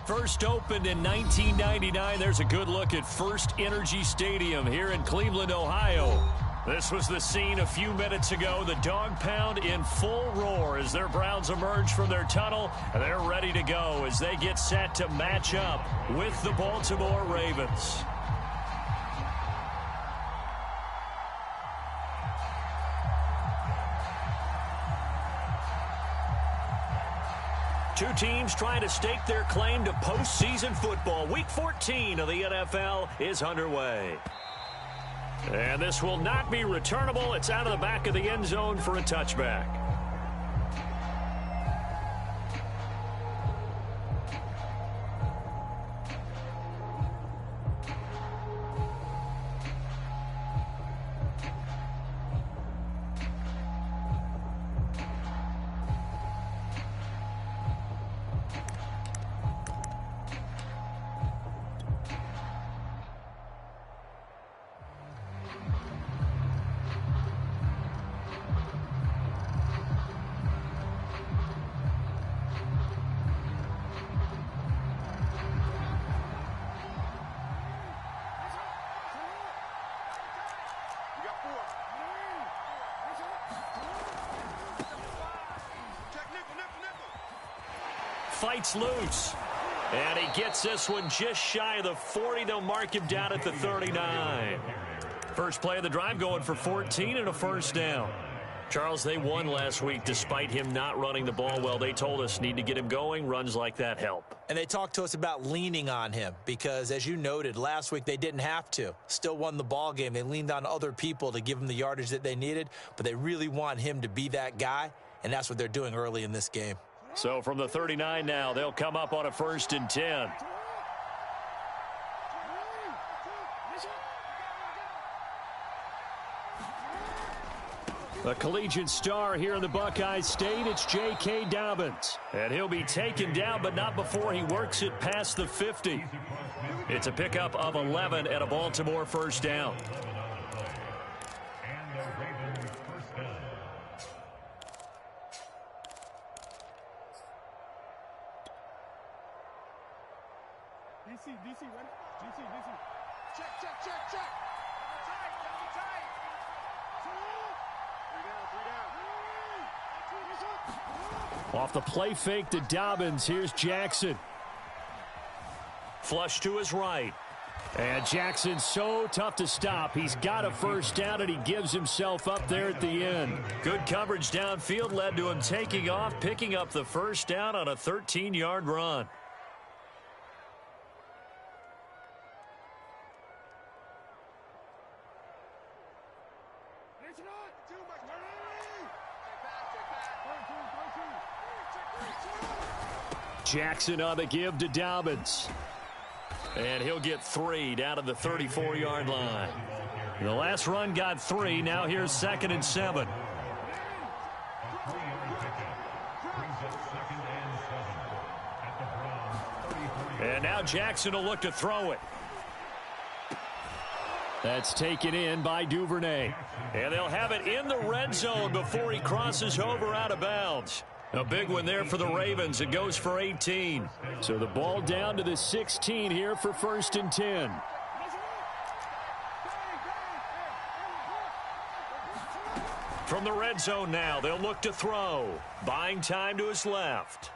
First opened in 1999. There's a good look at First Energy Stadium here in Cleveland, Ohio. This was the scene a few minutes ago. The dog pound in full roar as their Browns emerge from their tunnel. And they're ready to go as they get set to match up with the Baltimore Ravens. Two teams trying to stake their claim to postseason football. Week 14 of the NFL is underway. And this will not be returnable. It's out of the back of the end zone for a touchback. Fights loose. And he gets this one just shy of the 40. They'll mark him down at the 39. First play of the drive going for 14 and a first down. Charles, they won last week despite him not running the ball well. They told us need to get him going. Runs like that help. And they talked to us about leaning on him because, as you noted, last week they didn't have to. Still won the ball game. They leaned on other people to give them the yardage that they needed, but they really want him to be that guy, and that's what they're doing early in this game. So from the 39 now, they'll come up on a 1st and 10. The collegiate star here in the Buckeye State, it's J.K. Dobbins. And he'll be taken down, but not before he works it past the 50. It's a pickup of 11 and a Baltimore first down. DC, ready? DC. Check. Tight. 3 down. Off the play fake to Dobbins, here's Jackson. Flush to his right. And Jackson's so tough to stop. He's got a first down, and he gives himself up there at the end. Good coverage downfield led to him taking off, picking up the first down on a 13-yard run. Jackson on the give to Dobbins. And he'll get 3 down to the 34-yard line. The last run got 3. Now here's 2nd and 7. And now Jackson will look to throw it. That's taken in by Duvernay. And they'll have it in the red zone before he crosses over out of bounds. A big one there for the Ravens. It goes for 18. So the ball down to the 16 here for 1st and 10. From the red zone now, they'll look to throw. Buying time to his left.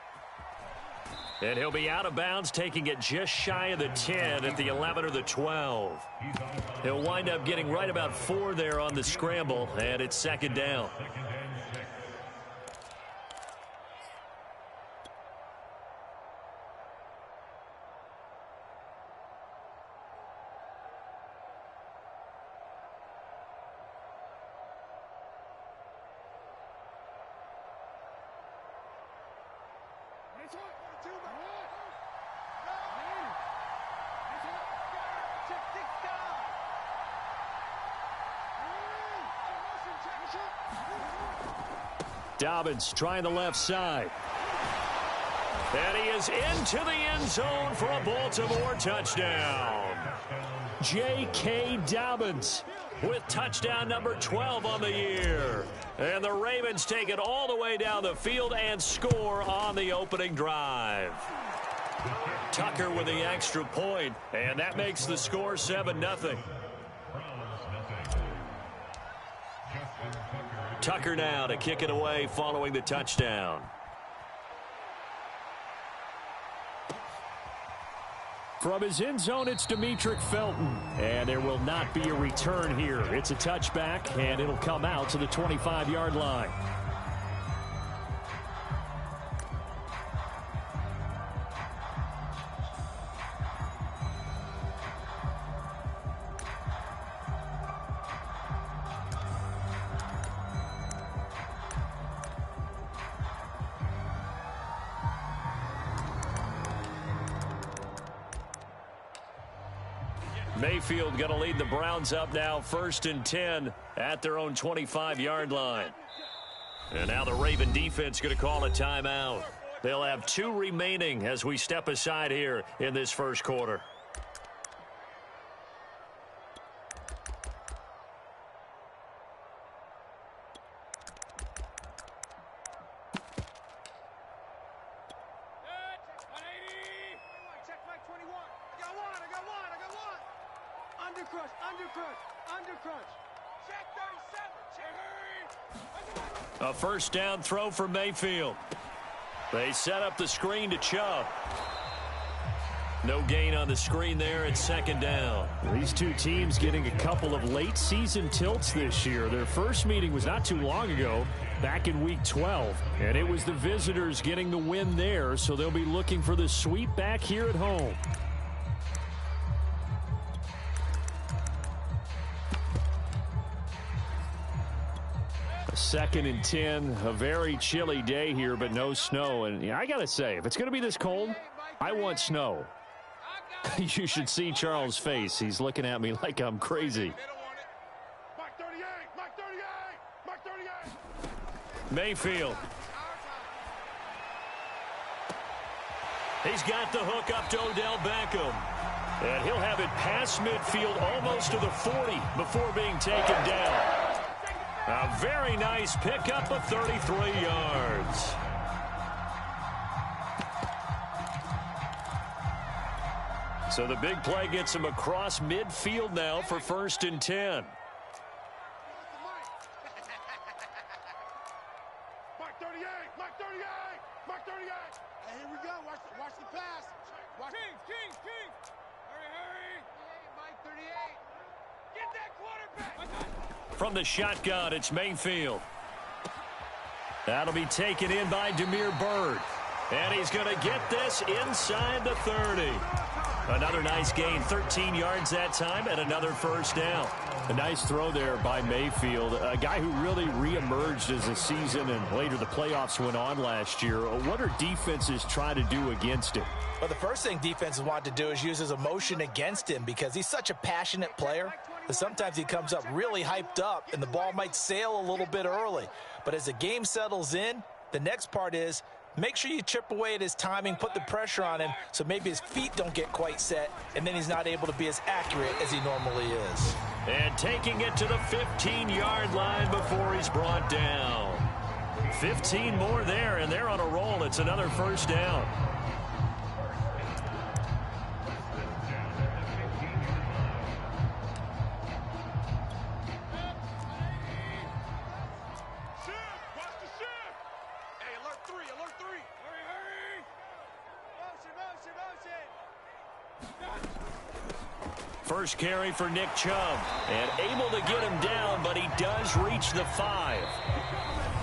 And he'll be out of bounds, taking it just shy of the 10 at the 11 or the 12. He'll wind up getting right about 4 there on the scramble, and it's 2nd down. Dobbins trying the left side. And he is into the end zone for a Baltimore touchdown. J.K. Dobbins with touchdown number 12 on the year. And the Ravens take it all the way down the field and score on the opening drive. Tucker with the extra point, and that makes the score 7-0. Tucker now to kick it away following the touchdown. From his end zone, it's Demetric Felton. And there will not be a return here. It's a touchback, and it'll come out to the 25-yard line. Mayfield going to lead the Browns up now, 1st and 10 at their own 25-yard line. And now the Raven defense going to call a timeout. They'll have 2 remaining as we step aside here in this first quarter. A first down throw for Mayfield. They set up the screen to Chubb. No gain on the screen there. It's 2nd down. These two teams getting a couple of late season tilts this year. Their first meeting was not too long ago, back in week 12. And it was the visitors getting the win there, so they'll be looking for the sweep back here at home. Second and 10, a very chilly day here, but no snow. And yeah, I got to say, if it's going to be this cold, I want snow. You should see Charles' face. He's looking at me like I'm crazy. Mayfield. He's got the hook up to Odell Beckham. And he'll have it past midfield almost to the 40 before being taken down. A very nice pickup of 33 yards. So the big play gets him across midfield now for 1st and 10. Mark 38, Mark 38, Mark 38. Hey, here we go. Watch the pass. King. Hurry. Mike 38. Get that quarterback. From the shotgun, it's Mayfield. That'll be taken in by Damiere Byrd. And he's going to get this inside the 30. Another nice gain, 13 yards that time, and another first down. A nice throw there by Mayfield, a guy who really reemerged as the season and later the playoffs went on last year. What are defenses trying to do against him? Well, the first thing defenses want to do is use his emotion against him because he's such a passionate player. But sometimes he comes up really hyped up, and the ball might sail a little bit early. But as the game settles in, the next part is make sure you chip away at his timing, put the pressure on him so maybe his feet don't get quite set, and then he's not able to be as accurate as he normally is. And taking it to the 15-yard line before he's brought down. 15 more there, and they're on a roll. It's another first down. First carry for Nick Chubb, and able to get him down, but he does reach the 5.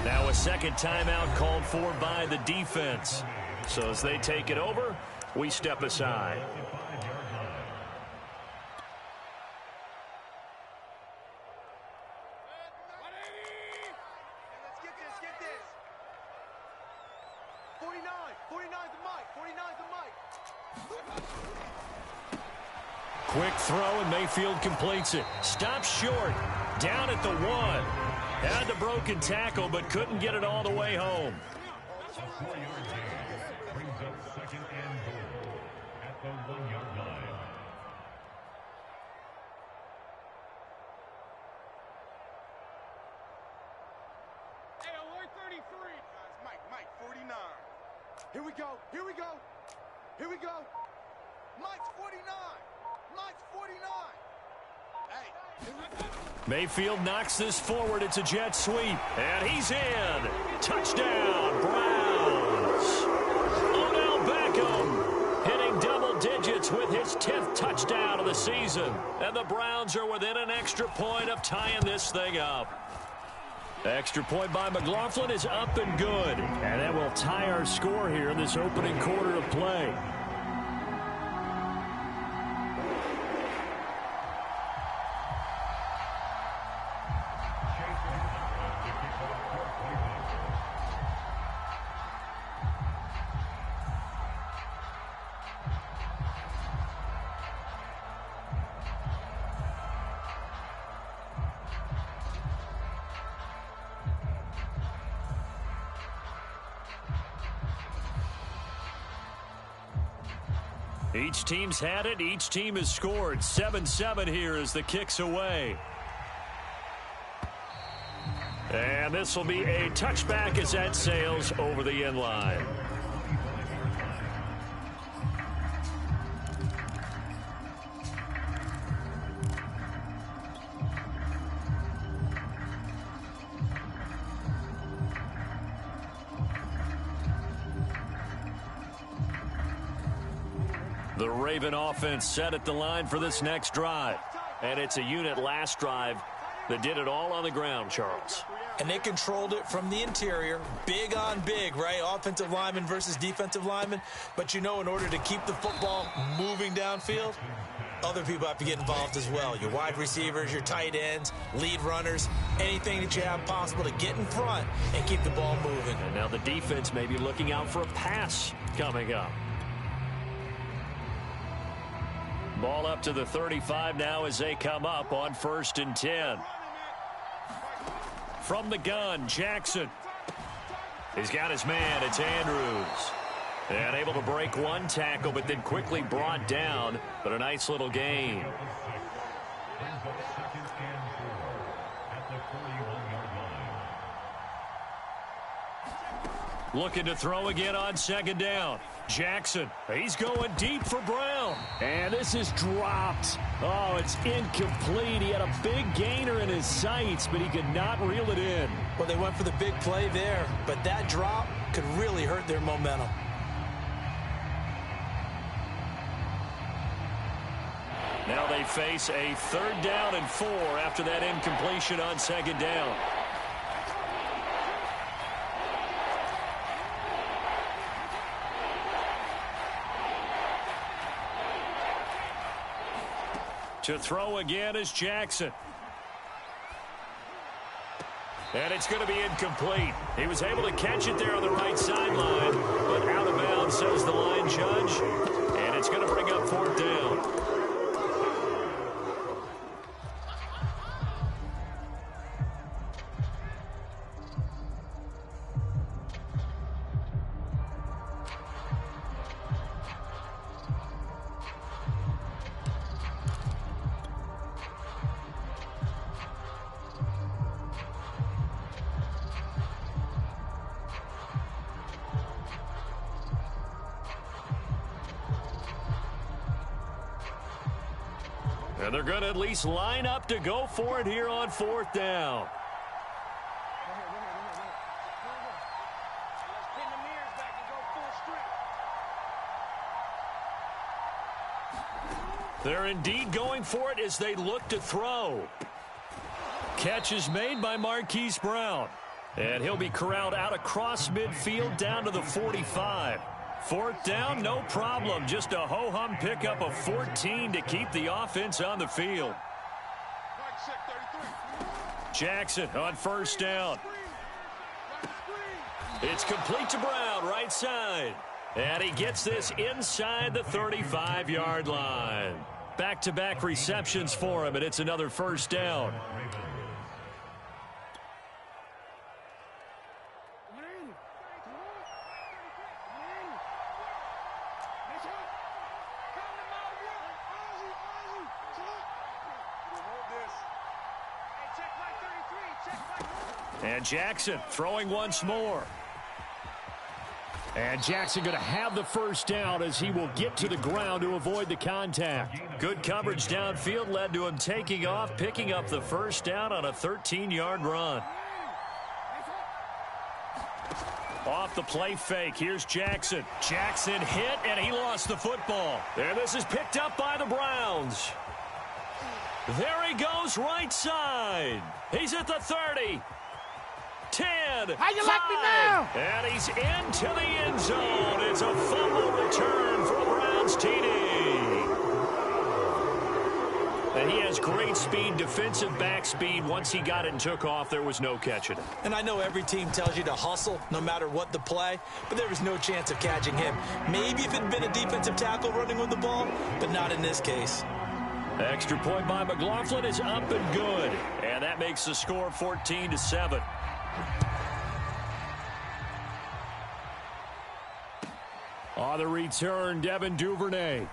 Now a second timeout called for by the defense. So as they take it over, we step aside. Quick throw, and Mayfield completes it. Stops short, down at the 1. Had the broken tackle, but couldn't get it all the way home. Brings up 2nd and goal at the 1-yard line. Hey, alert 33. Mike, 49. Here we go. go. Mike's 49. Mike's 49. Hey, here we go. Mayfield knocks this forward. It's a jet sweep. And he's in. Touchdown, Browns. Odell Beckham hitting double digits with his 10th touchdown of the season. And the Browns are within an extra point of tying this thing up. Extra point by McLaughlin is up and good. And that will tie our score here in this opening quarter of play. Each team's had it. Each team has scored. 7-7 here as the kick's away. And this will be a touchback as that sails over the end line. The Raven offense set at the line for this next drive. And it's a unit last drive that did it all on the ground, Charles. And they controlled it from the interior. Big on big, right? Offensive lineman versus defensive lineman. But you know, in order to keep the football moving downfield, other people have to get involved as well. Your wide receivers, your tight ends, lead runners, anything that you have possible to get in front and keep the ball moving. And now the defense may be looking out for a pass coming up. Ball up to the 35 now as they come up on 1st and 10. From the gun, Jackson. He's got his man. It's Andrews. And able to break one tackle, but then quickly brought down. But a nice little gain. Brings up 2nd and 4 at the 41-yard line. Looking to throw again on 2nd down. Jackson, he's going deep for Brown. And this is dropped. Oh, it's incomplete. He had a big gainer in his sights, but he could not reel it in. Well, they went for the big play there, but that drop could really hurt their momentum. Now they face a 3rd down and 4 after that incompletion on 2nd down. To throw again is Jackson. And it's going to be incomplete. He was able to catch it there on the right sideline, but out of bounds, says the line judge. And it's going to bring up 4th down. And they're going to at least line up to go for it here on 4th down. They're indeed going for it as they look to throw. Catch is made by Marquise Brown. And he'll be corralled out across midfield down to the 45. 4th down, no problem. Just a ho-hum pickup of 14 to keep the offense on the field. Jackson on 1st down. It's complete to Brown, right side. And he gets this inside the 35-yard line. Back-to-back receptions for him, and it's another 1st down. And Jackson throwing once more. And Jackson going to have the first down as he will get to the ground to avoid the contact. Good coverage downfield led to him taking off, picking up the first down on a 13-yard run. Off the play fake, here's Jackson. Jackson hit, and he lost the football. And this is picked up by the Browns. There he goes, right side. He's at the 30. 10. How you like me now? And he's into the end zone. It's a fumble return for a Browns TD. And he has great speed, defensive back speed. Once he got it and took off, there was no catching it. And I know every team tells you to hustle no matter what the play, but there was no chance of catching him. Maybe if it had been a defensive tackle running with the ball, but not in this case. Extra point by McLaughlin is up and good. And that makes the score 14-7. On the return, Devin Duvernay.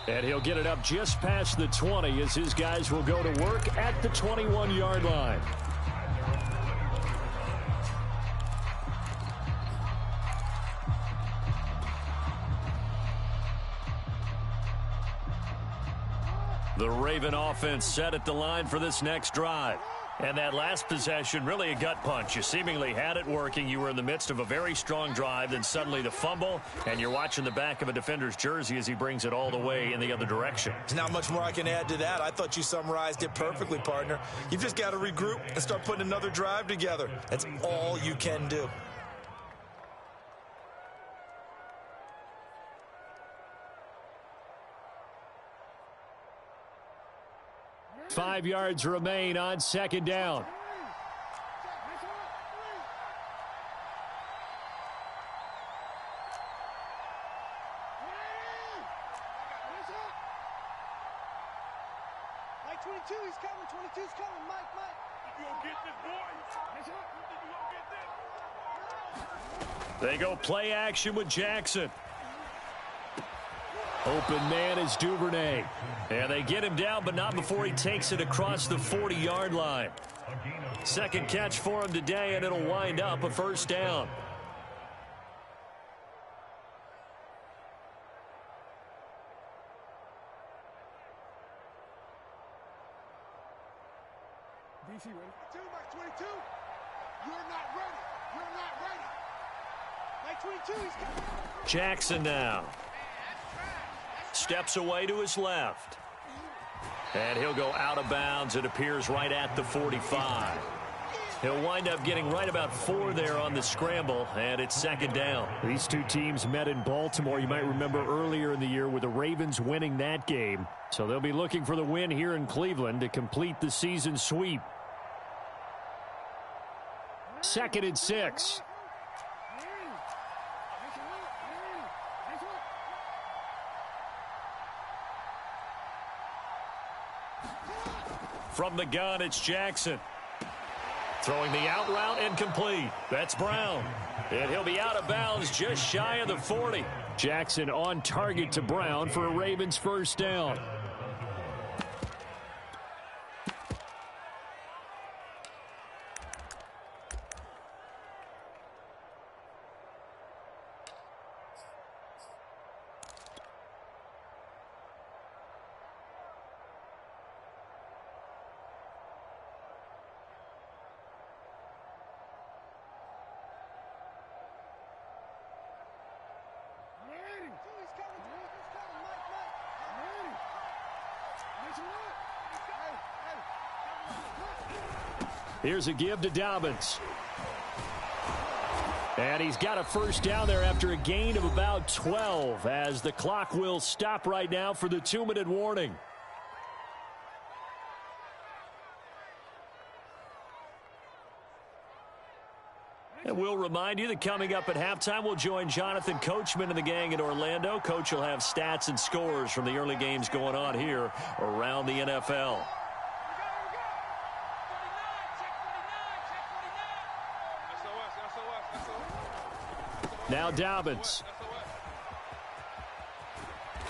And he'll get it up just past the 20 as his guys will go to work at the 21-yard line. The Raven offense set at the line for this next drive. And that last possession, really a gut punch. You seemingly had it working. You were in the midst of a very strong drive. Then suddenly the fumble, and you're watching the back of a defender's jersey as he brings it all the way in the other direction. There's not much more I can add to that. I thought you summarized it perfectly, partner. You've just got to regroup and start putting another drive together. That's all you can do. Five yards remain on second down. Mike 22, he's coming. 22's coming. Mike. You gonna get this, boy? They go play action with Jackson. Open man is Duvernay. And they get him down, but not before he takes it across the 40-yard line. Second catch for him today, and it'll wind up a first down. DC ready? Mike 22, you're not ready. You're not ready. Mike 22, he's coming. Jackson now. Steps away to his left. And he'll go out of bounds. It appears right at the 45. He'll wind up getting right about 4 there on the scramble, and it's second down. These two teams met in Baltimore. You might remember earlier in the year with the Ravens winning that game. So they'll be looking for the win here in Cleveland to complete the season sweep. 2nd and 6. From the gun, it's Jackson. Throwing the out route incomplete. That's Brown. And he'll be out of bounds just shy of the 40. Jackson on target to Brown for a Ravens first down. Here's a give to Dobbins. And he's got a first down there after a gain of about 12 as the clock will stop right now for the 2-minute warning. And we'll remind you that coming up at halftime, we'll join Jonathan Coachman and the gang in Orlando. Coach will have stats and scores from the early games going on here around the NFL. Now Dobbins.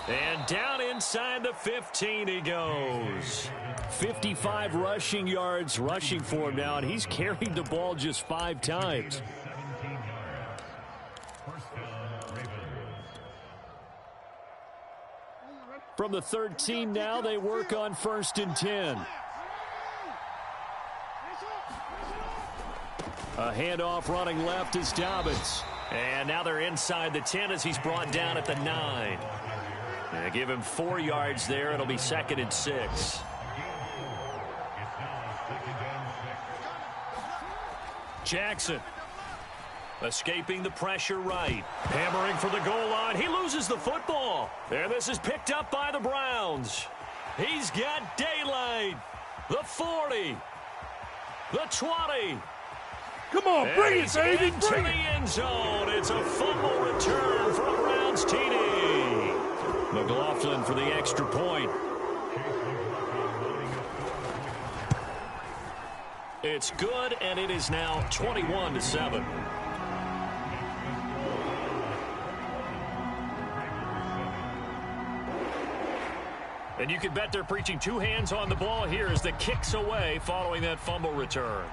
And down inside the 15 he goes. 55 rushing yards rushing for him now, and he's carried the ball just 5 times. From the 13 now, they work on 1st and 10. A handoff running left is Dobbins. And now they're inside the 10 as he's brought down at the 9. They give him 4 yards there. It'll be 2nd and 6. Jackson escaping the pressure right. Hammering for the goal line. He loses the football. And this is picked up by the Browns. He's got daylight. The 40. The 20. Come on, bring it, baby. Into the end zone. It's a fumble return for a Browns TD. McLaughlin for the extra point. It's good, and it is now 21-7. And you can bet they're preaching 2 hands on the ball here as the kicks away following that fumble return.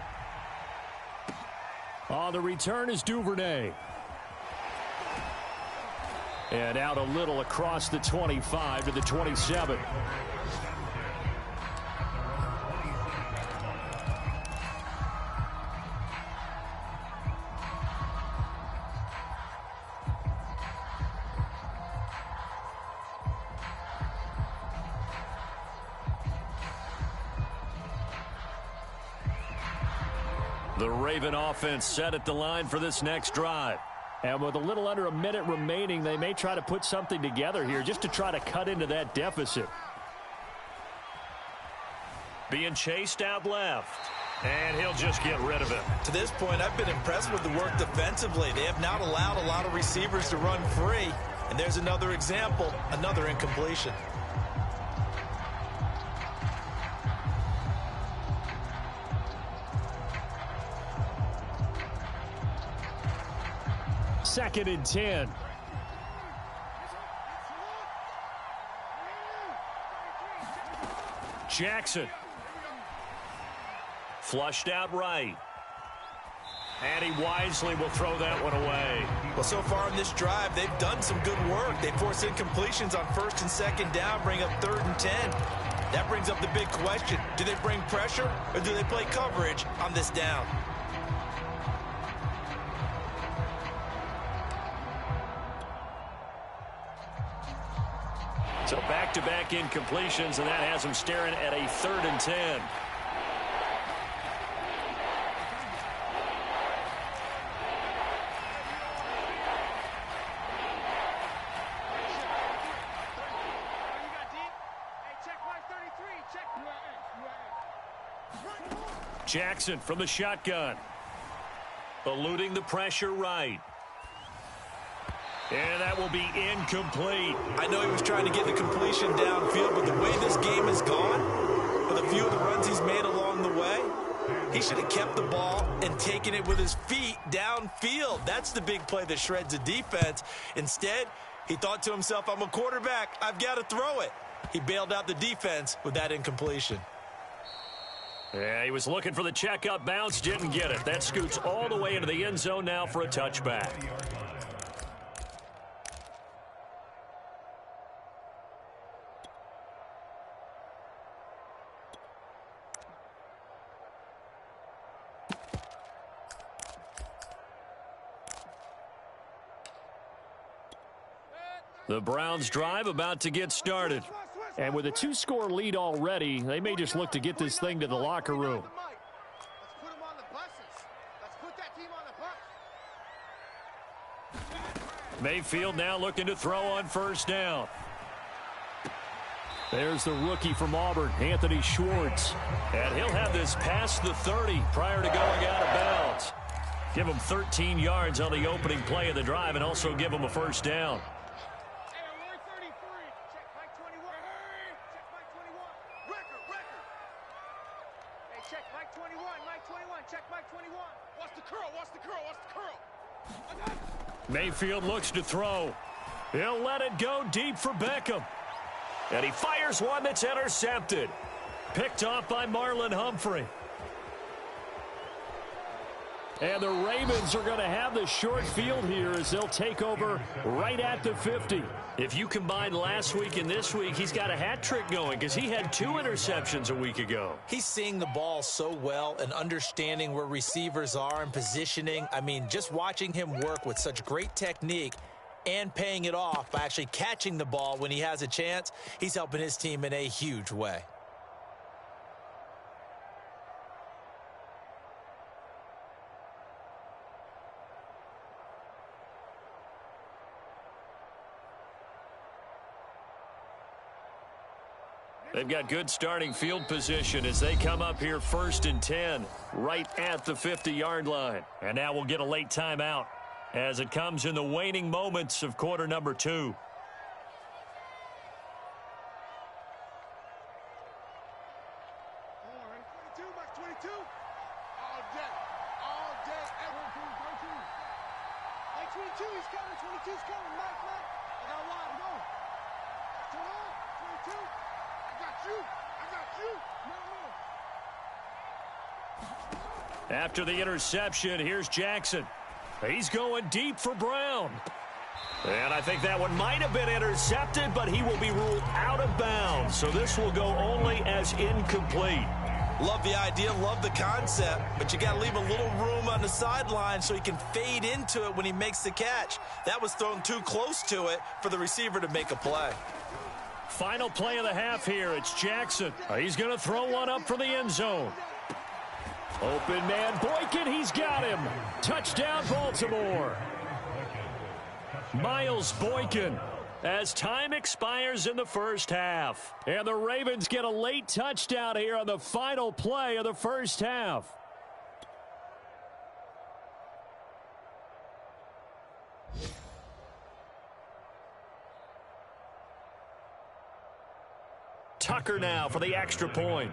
On the return is Duvernay. And out a little across the 25 to the 27. The Raven offense set at the line for this next drive. And with a little under a minute remaining, they may try to put something together here just to try to cut into that deficit. Being chased out left. And he'll just get rid of it. To this point, I've been impressed with the work defensively. They have not allowed a lot of receivers to run free. And there's another example, another incompletion. Second and 10. Jackson. Flushed out right. And he wisely will throw that one away. Well, so far in this drive, they've done some good work. They force incompletions on 1st and 2nd down, bring up 3rd and 10. That brings up the big question. Do they bring pressure or do they play coverage on this down? So back-to-back incompletions, and that has him staring at a 3rd and 10. Jackson from the shotgun. Eluding the pressure right. And that will be incomplete. I know he was trying to get the completion downfield, but the way this game has gone, with a few of the runs he's made along the way, he should have kept the ball and taken it with his feet downfield. That's the big play that shreds the defense. Instead, he thought to himself, I'm a quarterback. I've got to throw it. He bailed out the defense with that incompletion. Yeah, he was looking for the checkup bounce, didn't get it. That scoots all the way into the end zone now for a touchback. The Browns drive about to get started. And with a 2-score lead already, they may just look to get this thing to the locker room. Let's put them on the buses. Let's put that team on the bus. Mayfield now looking to throw on 1st down. There's the rookie from Auburn, Anthony Schwartz. And he'll have this past the 30 prior to going out of bounds. Give him 13 yards on the opening play of the drive and also give him a 1st down. Mayfield looks to throw. He'll let it go deep for Beckham. And he fires one that's intercepted. Picked off by Marlon Humphrey. And the Ravens are going to have the short field here as they'll take over right at the 50. If you combine last week and this week, he's got a hat trick going because he had 2 interceptions a week ago. He's seeing the ball so well and understanding where receivers are and positioning. I mean, just watching him work with such great technique and paying it off by actually catching the ball when he has a chance, he's helping his team in a huge way. They've got good starting field position as they come up here 1st and 10 right at the 50-yard line. And now we'll get a late timeout as it comes in the waning moments of quarter number 2. After the interception, here's Jackson. He's going deep for Brown. And I think that one might have been intercepted, but he will be ruled out of bounds. So this will go only as incomplete. Love the idea, love the concept, but you got to leave a little room on the sideline so he can fade into it when he makes the catch. That was thrown too close to it for the receiver to make a play. Final play of the half here. It's Jackson. He's going to throw one up for the end zone. Open man, Boykin, he's got him. Touchdown, Baltimore. Miles Boykin as time expires in the first half. And the Ravens get a late touchdown here on the final play of the first half. Tucker now for the extra point.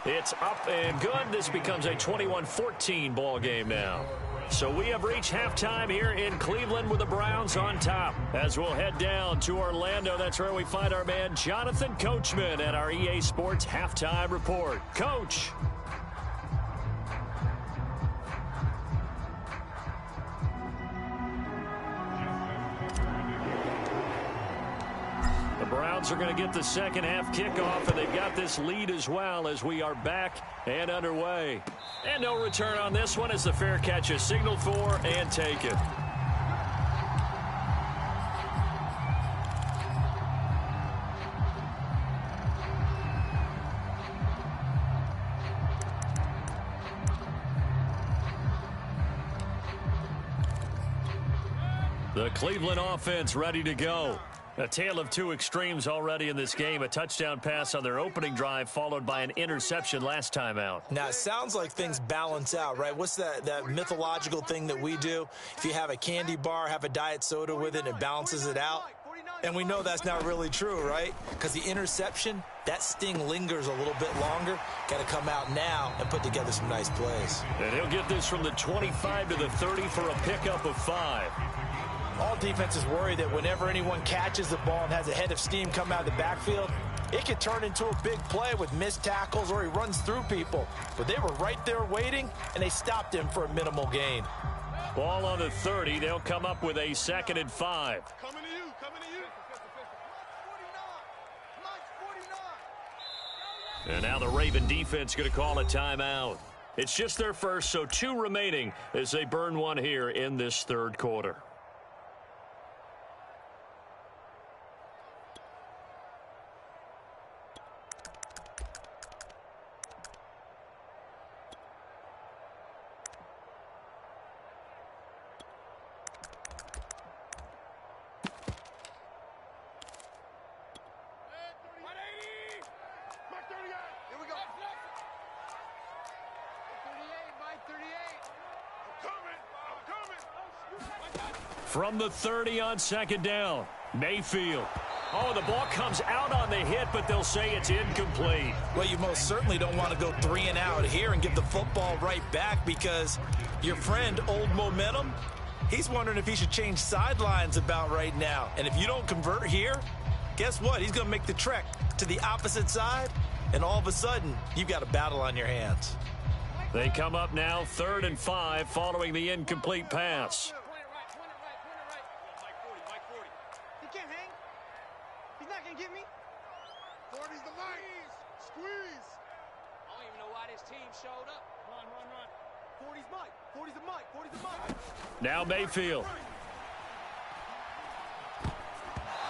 It's up and good. This becomes a 21-14 ball game now. So we have reached halftime here in Cleveland with the Browns on top. As we'll head down to Orlando, that's where we find our man Jonathan Coachman at our EA Sports Halftime Report. Coach. The Browns are going to get the second half kickoff, and they've got this lead as well as we are back and underway. And no return on this one as the fair catch is signaled for and taken. The Cleveland offense ready to go. A tale of two extremes already in this game. A touchdown pass on their opening drive followed by an interception last time out. Now, it sounds like things balance out, right? What's that mythological thing that we do? If you have a candy bar, have a diet soda with it, it balances it out. And we know that's not really true, right? Because the interception, that sting lingers a little bit longer. Got to come out now and put together some nice plays. And he'll get this from the 25 to the 30 for a pickup of 5. All defenses worry that whenever anyone catches the ball and has a head of steam come out of the backfield, it could turn into a big play with missed tackles or he runs through people. But they were right there waiting, and they stopped him for a minimal gain. Ball on the 30. They'll come up with a 2nd and 5. Coming to you, coming to you. And now the Raven defense going to call a timeout. It's just their first, so 2 remaining as they burn one here in this third quarter. From the 30 on 2nd down, Mayfield. Oh, the ball comes out on the hit, but they'll say it's incomplete. Well, you most certainly don't want to go 3 and out here and give the football right back because your friend, Old Momentum, he's wondering if he should change sidelines about right now. And if you don't convert here, guess what? He's going to make the trek to the opposite side, and all of a sudden, you've got a battle on your hands. They come up now 3rd and 5 following the incomplete pass. He can't hang. He's not going to get me. 40's the mic. Squeeze. I don't even know why this team showed up. Run. 40's mic. 40's the mic. 40's the mic. Now Mayfield.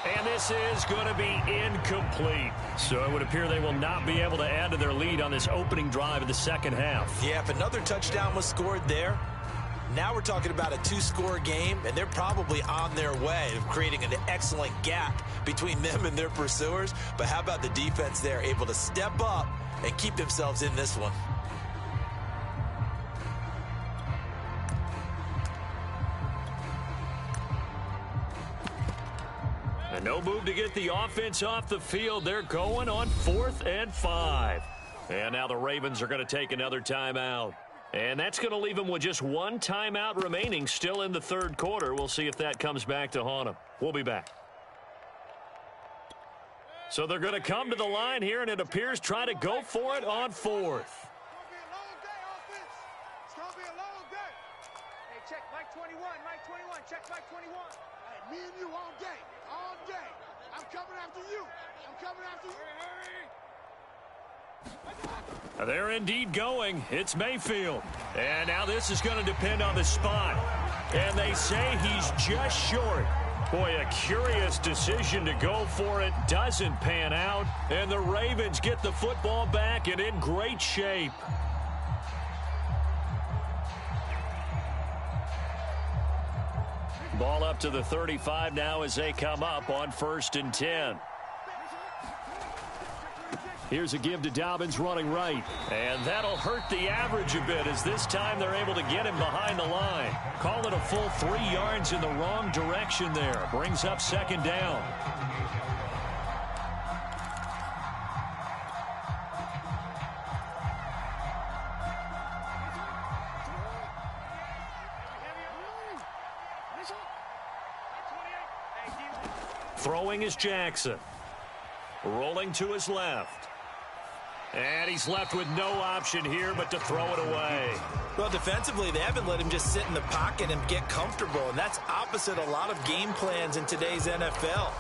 And this is going to be incomplete. So it would appear they will not be able to add to their lead on this opening drive of the second half. Yeah, if another touchdown was scored there, now we're talking about a 2-score game, and they're probably on their way of creating an excellent gap between them and their pursuers. But how about the defense there, able to step up and keep themselves in this one? And no move to get the offense off the field. They're going on 4th and 5. And now the Ravens are going to take another timeout. And that's going to leave them with just one timeout remaining still in the 3rd quarter. We'll see if that comes back to haunt them. We'll be back. So they're going to come to the line here, and it appears try to go for it on 4th. It's going to be a long day. Hey, check Mike 21. Mike 21. Check Mike 21. Hey, me and you all day. All day. I'm coming after you. They're indeed going. It's Mayfield. And now this is going to depend on the spot. And they say he's just short. Boy, a curious decision to go for it. Doesn't pan out. And the Ravens get the football back and in great shape. Ball up to the 35 now as they come up on 1st and 10. Here's a give to Dobbins running right. And that'll hurt the average a bit as this time they're able to get him behind the line. Call it a full 3 yards in the wrong direction there. Brings up 2nd down. Throwing is Jackson. Rolling to his left. And he's left with no option here but to throw it away. Well, defensively, they haven't let him just sit in the pocket and get comfortable, and that's opposite a lot of game plans in today's NFL.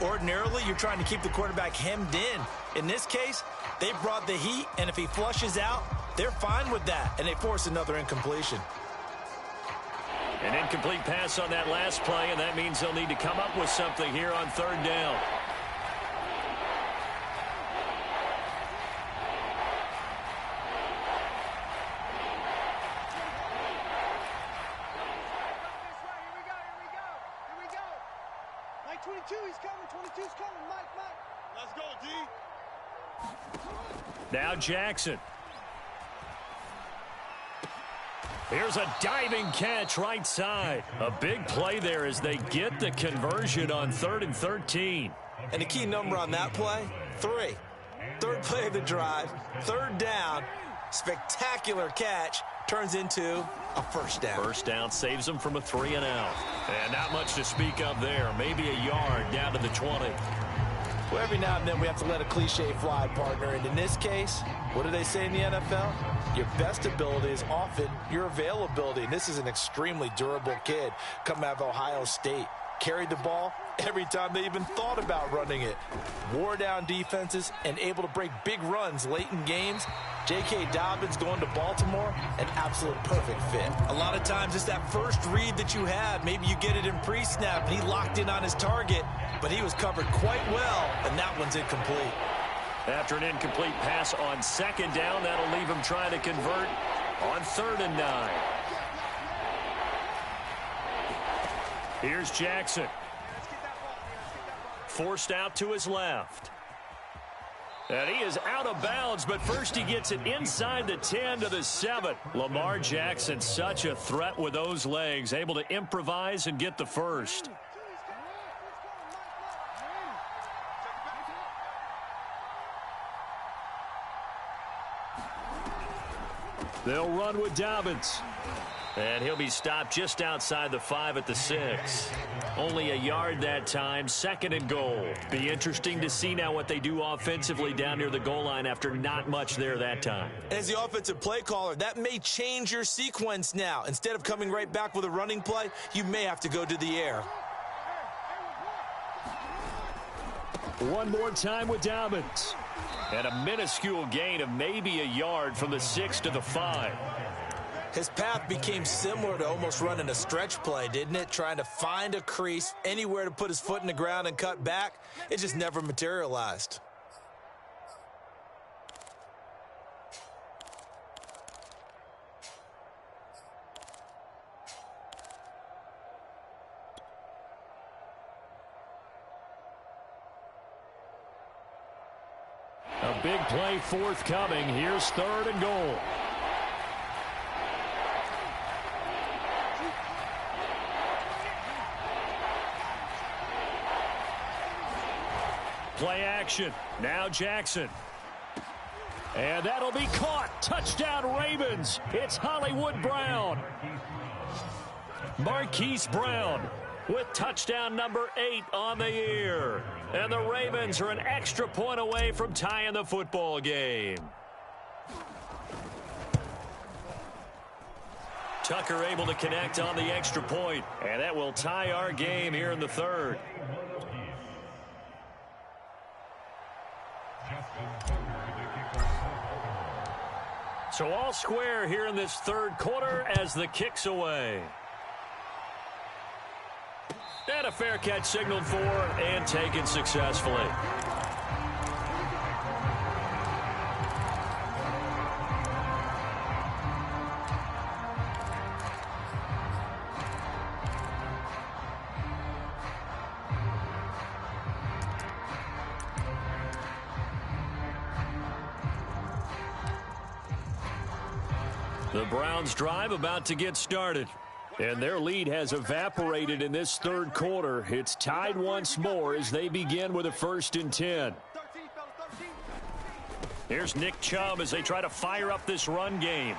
Ordinarily, you're trying to keep the quarterback hemmed in. In this case, they brought the heat, and if he flushes out, they're fine with that, and they force another incompletion. An incomplete pass on that last play, and that means they'll need to come up with something here on 3rd down. Mike 22, he's coming. 22's coming. Mike. Let's go, D. Now Jackson. Here's a diving catch right side. A big play there as they get the conversion on 3rd and 13. And the key number on that play, 3. 3rd play of the drive, 3rd down, spectacular catch, turns into a 1st down. 1st down saves them from a 3 and out. And not much to speak of there. Maybe a yard down to the 20. Well, every now and then we have to let a cliche fly, partner. And in this case, what do they say in the NFL? Your best ability is often your availability. And this is an extremely durable kid coming out of Ohio State. Carried the ball every time they even thought about running it. Wore down defenses and able to break big runs late in games. J.K. Dobbins going to Baltimore, an absolute perfect fit. A lot of times it's that first read that you have. Maybe you get it in pre-snap and he locked in on his target, but he was covered quite well, and that one's incomplete. After an incomplete pass on 2nd down, that'll leave him trying to convert on 3rd and 9. Here's Jackson. Forced out to his left. And he is out of bounds, but first he gets it inside the 10 to the 7. Lamar Jackson, such a threat with those legs, able to improvise and get the first. They'll run with Dobbins. And he'll be stopped just outside the 5 at the 6. Only a yard that time, 2nd and goal. Be interesting to see now what they do offensively down near the goal line after not much there that time. As the offensive play caller, that may change your sequence now. Instead of coming right back with a running play, you may have to go to the air. One more time with Dobbins. And a minuscule gain of maybe a yard from the 6 to the 5. His path became similar to almost running a stretch play, didn't it? Trying to find a crease, anywhere to put his foot in the ground and cut back. It just never materialized. A big play forthcoming. Here's 3rd and goal. Play action. Now Jackson. And that'll be caught. Touchdown Ravens. It's Hollywood Brown. Marquise Brown with touchdown number 8 on the year. And the Ravens are an extra point away from tying the football game. Tucker able to connect on the extra point. And that will tie our game here in the 3rd. So all square here in this 3rd quarter as the kick's away. And a fair catch signaled for and taken successfully. The Browns drive about to get started. And their lead has evaporated in this 3rd quarter. It's tied once more as they begin with a 1st and 10. Here's Nick Chubb as they try to fire up this run game.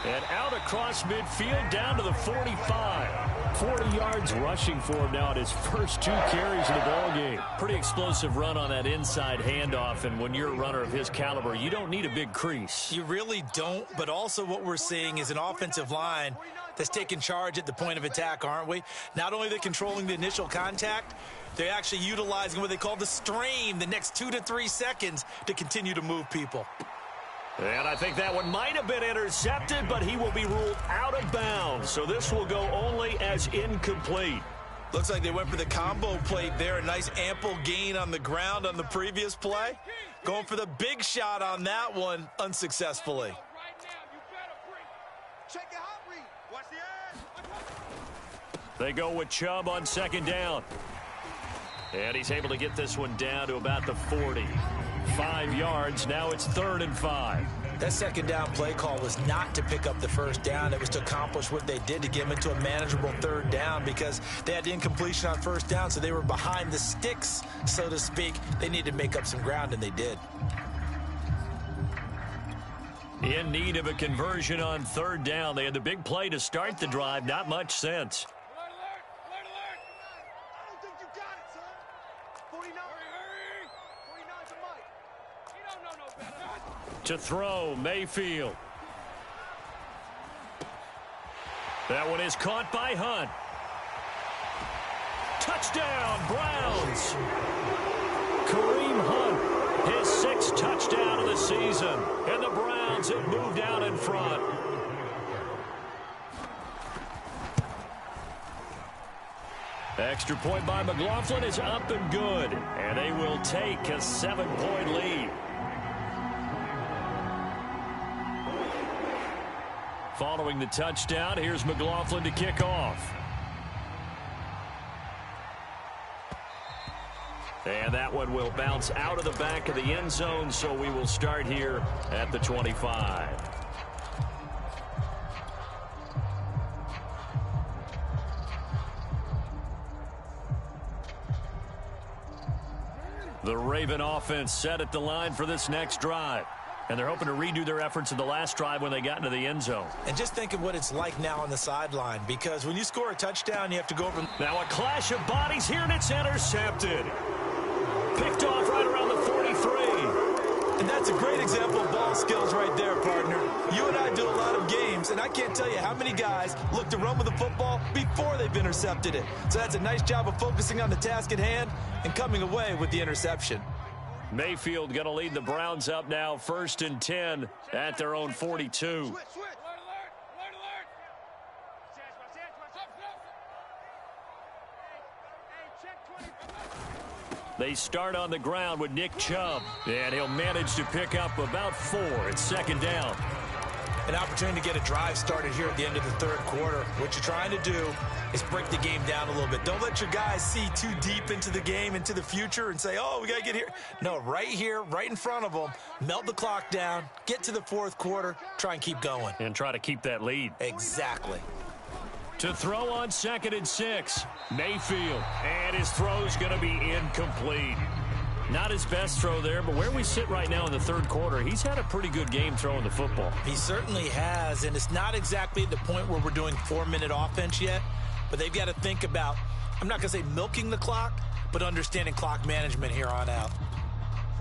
And out across midfield down to the 45. 40 yards rushing for him now at his first 2 carries of the ball game. Pretty explosive run on that inside handoff, and when you're a runner of his caliber, you don't need a big crease. You really don't, but also what we're seeing is an offensive line that's taking charge at the point of attack, aren't we? Not only are they controlling the initial contact, they're actually utilizing what they call the strain, the next 2 to 3 seconds to continue to move people. And I think that one might have been intercepted, but he will be ruled out of bounds. So this will go only as incomplete. Looks like they went for the combo plate there. A nice ample gain on the ground on the previous play. Going for the big shot on that one unsuccessfully. They go with Chubb on 2nd down. And he's able to get this one down to about the 40. 5 yards. Now it's 3rd and 5. That 2nd down play call was not to pick up the 1st down. It was to accomplish what they did to get them into a manageable 3rd down because they had the incompletion on 1st down, so they were behind the sticks, so to speak. They needed to make up some ground, and they did. In need of a conversion on 3rd down. They had the big play to start the drive. Not much sense. To throw, Mayfield. That one is caught by Hunt. Touchdown, Browns. Kareem Hunt, his 6th touchdown of the season. And the Browns have moved out in front. Extra point by McLaughlin is up and good. And they will take a 7-point lead. Following the touchdown, here's McLaughlin to kick off. And that one will bounce out of the back of the end zone, so we will start here at the 25. The Raven offense set at the line for this next drive. And they're hoping to redo their efforts in the last drive when they got into the end zone. And just think of what it's like now on the sideline, because when you score a touchdown, you have to go over. Now a clash of bodies here, and it's intercepted. Picked off right around the 43. And that's a great example of ball skills right there, partner. You and I do a lot of games, and I can't tell you how many guys look to run with the football before they've intercepted it. So that's a nice job of focusing on the task at hand and coming away with the interception. Mayfield going to lead the Browns up now, 1st and 10 at their own 42. They start on the ground with Nick Chubb, and he'll manage to pick up about 4. It's 2nd down. An opportunity to get a drive started here at the end of the 3rd quarter. What you're trying to do is break the game down a little bit. Don't let your guys see too deep into the game, into the future, and say, oh, we got to get here. No, right here, right in front of them, melt the clock down, get to the 4th quarter, try and keep going. And try to keep that lead. Exactly. To throw on 2nd and 6, Mayfield. And his throw's going to be incomplete. Not his best throw there, but where we sit right now in the 3rd quarter, he's had a pretty good game throwing the football. He certainly has, and it's not exactly at the point where we're doing 4-minute offense yet, but they've got to think about, I'm not going to say milking the clock, but understanding clock management here on out.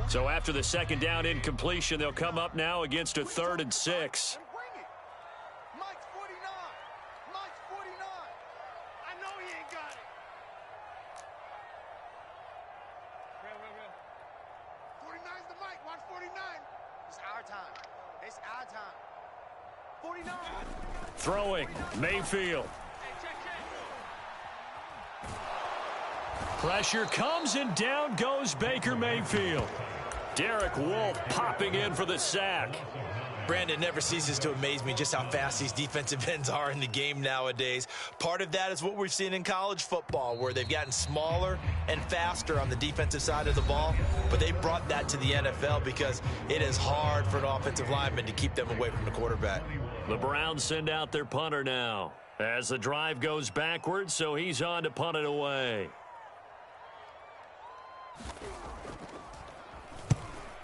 So after the 2nd down incompletion, they'll come up now against a 3rd and 6. Throwing, Mayfield. Pressure comes, and down goes Baker Mayfield. Derek Wolfe popping in for the sack. Brandon, never ceases to amaze me just how fast these defensive ends are in the game nowadays. Part of that is what we've seen in college football, where they've gotten smaller and faster on the defensive side of the ball, but they brought that to the NFL because it is hard for an offensive lineman to keep them away from the quarterback. The Browns send out their punter now as the drive goes backwards, so he's on to punt it away.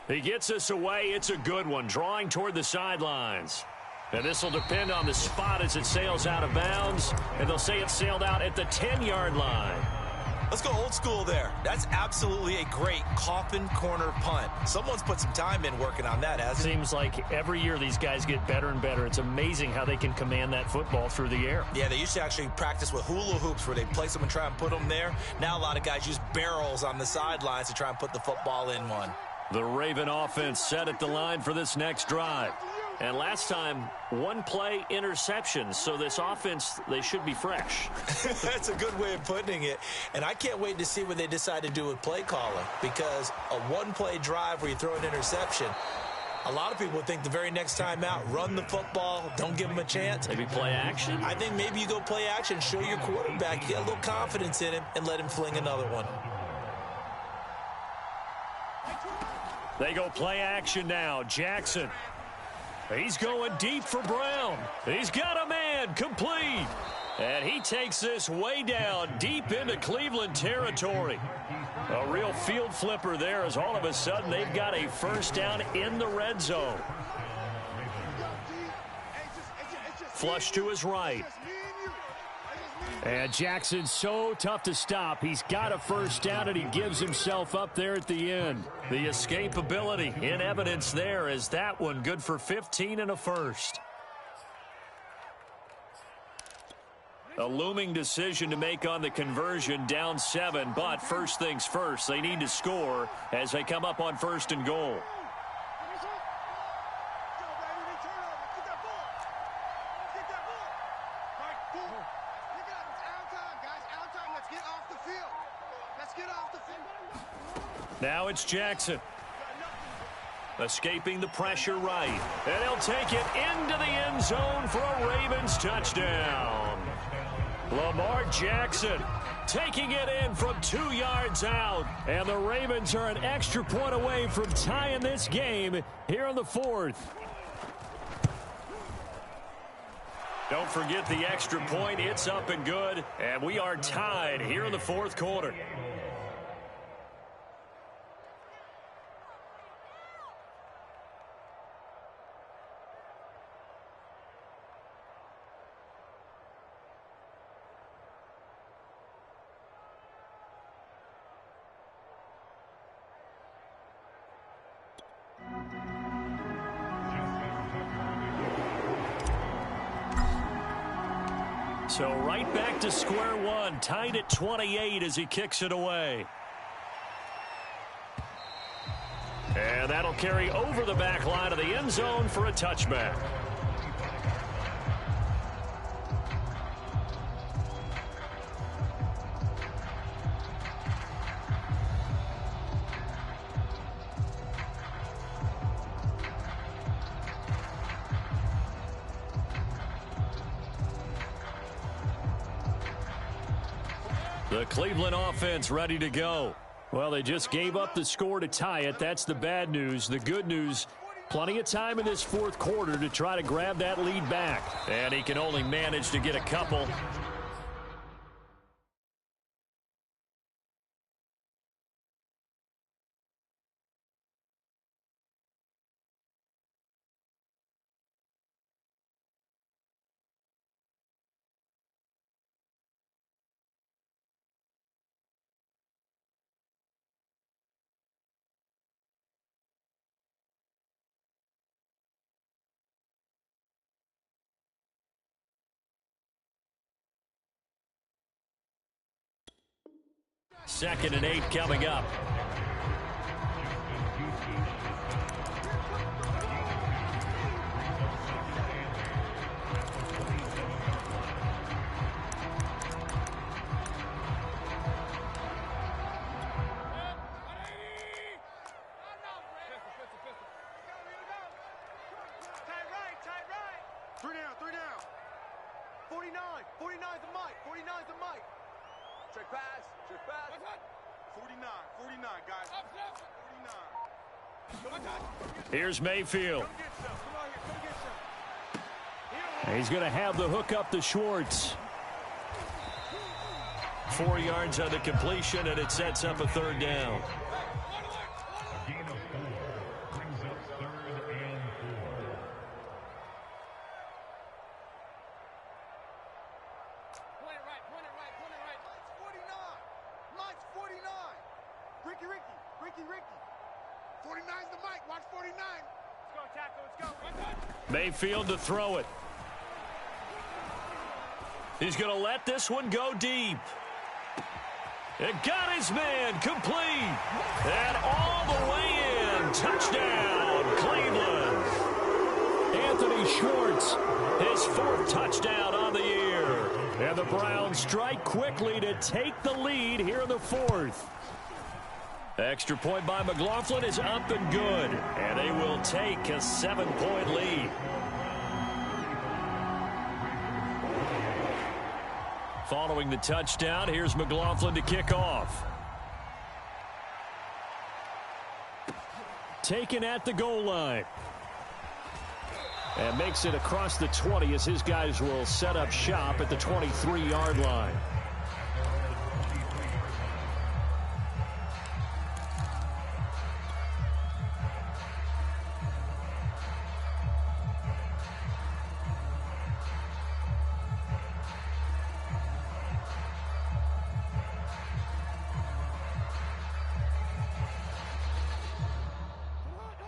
He gets us away. It's a good one, drawing toward the sidelines. And this will depend on the spot as it sails out of bounds, and they'll say it sailed out at the 10-yard line. Let's go old school there. That's absolutely a great coffin corner punt. Someone's put some time in working on that, hasn't it? Seems like every year these guys get better and better. It's amazing how they can command that football through the air. Yeah, they used to actually practice with hula hoops where they place them and try and put them there. Now a lot of guys use barrels on the sidelines to try and put the football in one. The Raven offense set at the line for this next drive. And last time, 1-play interceptions. So this offense, they should be fresh. That's a good way of putting it. And I can't wait to see what they decide to do with play calling, because a 1-play drive where you throw an interception, a lot of people think the very next time out, run the football, don't give them a chance. Maybe play action? I think maybe you go play action, show your quarterback, you get a little confidence in him, and let him fling another one. They go play action now. Jackson. He's going deep for Brown. He's got a man, complete. And he takes this way down, deep into Cleveland territory. A real field flipper there, as all of a sudden they've got a 1st down in the red zone. Flush to his right. And Jackson's so tough to stop. He's got a 1st down, and he gives himself up there at the end. The escapability in evidence there, as that one good for 15 and a 1st. A looming decision to make on the conversion, down 7, but first things first, they need to score as they come up on 1st and goal. Now it's Jackson. Escaping the pressure right. And he'll take it into the end zone for a Ravens touchdown. Lamar Jackson taking it in from 2 yards out. And the Ravens are an extra point away from tying this game here in the 4th. Don't forget the extra point. It's up and good. And we are tied here in the 4th quarter. So right back to square one, tied at 28 as he kicks it away. And that'll carry over the back line of the end zone for a touchback. The Cleveland offense ready to go. Well, they just gave up the score to tie it. That's the bad news. The good news, plenty of time in this fourth quarter to try to grab that lead back. And he can only manage to get a couple. Second and 8 coming up. Three down. 49 's a mic. 49 's a mic. Trick pass. 49, guys. 49. Here's Mayfield. He's going to have the hook up to Schwartz. 4 yards on the completion, and it sets up a third down. Gain of 4 brings up 3rd and 4. Point it right. Mike's 49. Ricky. 49's the Mike. Watch 49. Let's go, tackle. Let's go. Mayfield to throw it. He's going to let this one go deep. It got his man complete. And all the way in. Touchdown, Cleveland. Anthony Schwartz, his 4th touchdown on the year. And the Browns strike quickly to take the lead here in the 4th. Extra point by McLaughlin is up and good. And they will take a 7-point lead. Following the touchdown, here's McLaughlin to kick off. Taken at the goal line. And makes it across the 20 as his guys will set up shop at the 23-yard line.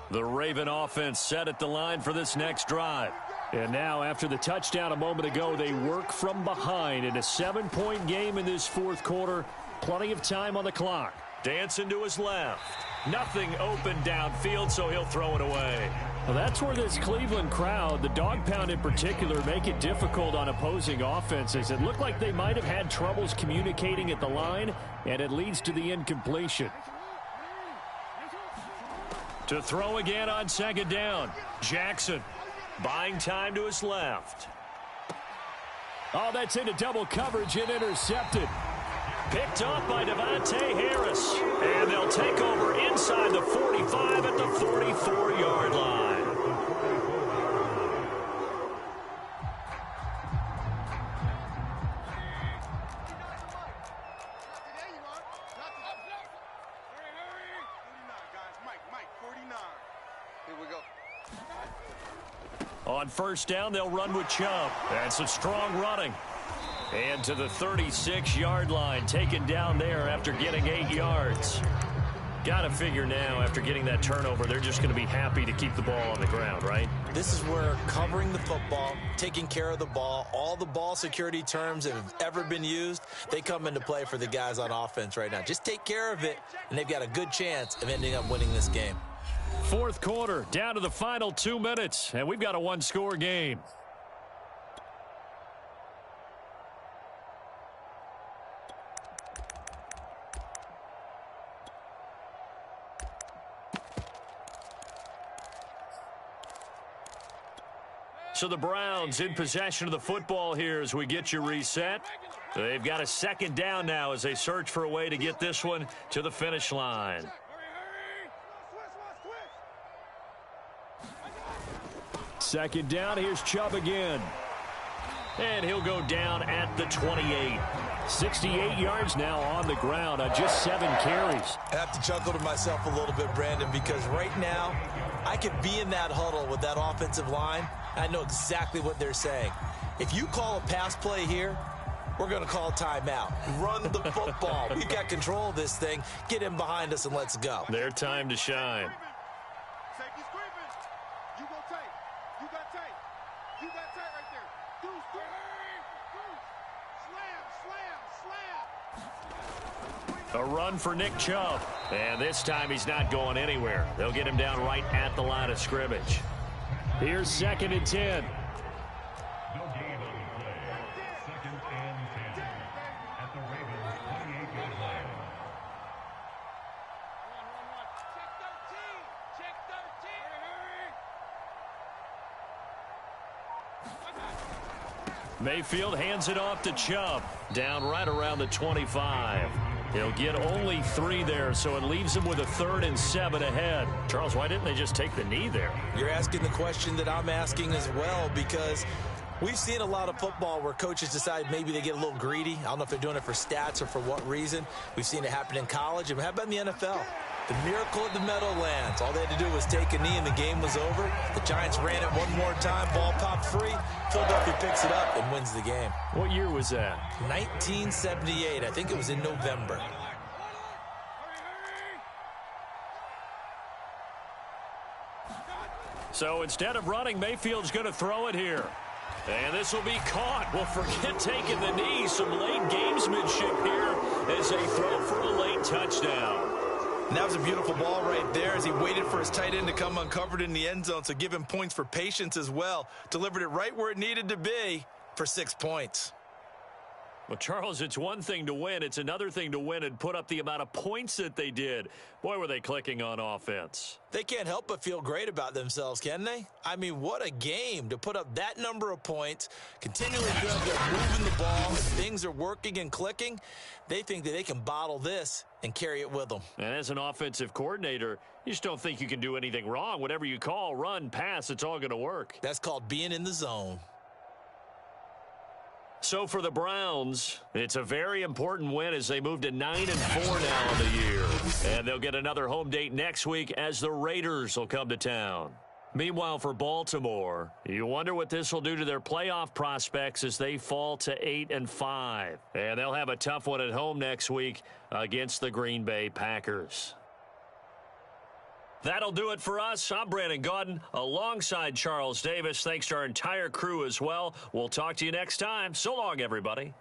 The Raven offense set at the line for this next drive. And now, after the touchdown a moment ago, they work from behind in a 7-point game in this 4th quarter. Plenty of time on the clock. Dancing to his left. Nothing open downfield, so he'll throw it away. Well, that's where this Cleveland crowd, the dog pound in particular, make it difficult on opposing offenses. It looked like they might have had troubles communicating at the line, and it leads to the incompletion. To throw again on 2nd down. Jackson buying time to his left. Oh, that's into double coverage and intercepted. Picked off by Devontae Harris. And they'll take over inside the 45 at the 44-yard line. On 1st down, they'll run with Chubb. And some strong running. And to the 36-yard line, taken down there after getting 8 yards. Got to figure now, after getting that turnover, they're just going to be happy to keep the ball on the ground, right? This is where covering the football, taking care of the ball, all the ball security terms that have ever been used, they come into play for the guys on offense right now. Just take care of it, and they've got a good chance of ending up winning this game. Fourth quarter, down to the final 2 minutes, and we've got a one-score game. So the Browns in possession of the football here as we get you reset. They've got a second down now as they search for a way to get this one to the finish line. Second down, here's Chubb again. And he'll go down at the 28. 68 yards now on the ground on just 7 carries. I have to chuckle to myself a little bit, Brandon, because right now I could be in that huddle with that offensive line. I know exactly what they're saying. If you call a pass play here, we're going to call timeout. Run the football. We've got control of this thing. Get in behind us and let's go. Their time to shine. Safety screaming. You go tight. You got tight. You got tight right there. Deuce, deuce. Slam, slam, slam. A run for Nick Chubb. And this time he's not going anywhere. They'll get him down right at the line of scrimmage. Here's 2nd and 10. No gain on the play. 2nd and 10 at the Ravens' 28-yard line. Check 13. Mayfield hands it off to Chubb. Down right around the 25. He'll get only 3 there, so it leaves him with a 3rd and 7 ahead. Charles, why didn't they just take the knee there? You're asking the question that I'm asking as well, because we've seen a lot of football where coaches decide maybe they get a little greedy. I don't know if they're doing it for stats or for what reason. We've seen it happen in college, and how about in the NFL? The miracle at the Meadowlands. All they had to do was take a knee, and the game was over. The Giants ran it one more time. Ball popped free. Philadelphia picks it up and wins the game. What year was that? 1978. I think it was in November. So instead of running, Mayfield's going to throw it here. And this will be caught. Well, forget taking the knee. Some late gamesmanship here as they throw for a late touchdown. And that was a beautiful ball right there as he waited for his tight end to come uncovered in the end zone, so give him points for patience as well. Delivered it right where it needed to be for 6 points. Well, Charles, it's one thing to win. It's another thing to win and put up the amount of points that they did. Boy, were they clicking on offense. They can't help but feel great about themselves, can they? I mean, what a game to put up that number of points, continually good, they're moving the ball, and things are working and clicking. They think that they can bottle this and carry it with them. And as an offensive coordinator, you just don't think you can do anything wrong. Whatever you call, run, pass, it's all going to work. That's called being in the zone. So for the Browns, it's a very important win as they move to 9-4 now on the year. And they'll get another home date next week as the Raiders will come to town. Meanwhile, for Baltimore, you wonder what this will do to their playoff prospects as they fall to 8-5. And they'll have a tough one at home next week against the Green Bay Packers. That'll do it for us. I'm Brandon Gaudin alongside Charles Davis. Thanks to our entire crew as well. We'll talk to you next time. So long, everybody.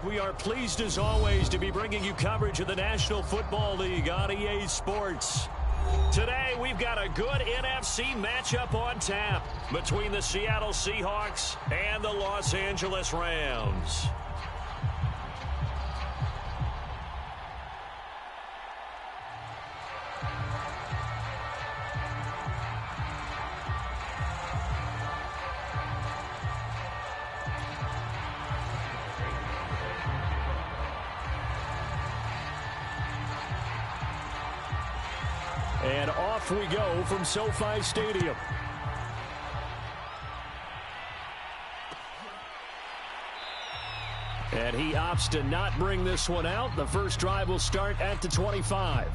We are pleased as always to be bringing you coverage of the National Football League on EA Sports. Today we've got a good NFC matchup on tap between the Seattle Seahawks and the Los Angeles Rams. And off we go from SoFi Stadium. And he opts to not bring this one out. The first drive will start at the 25.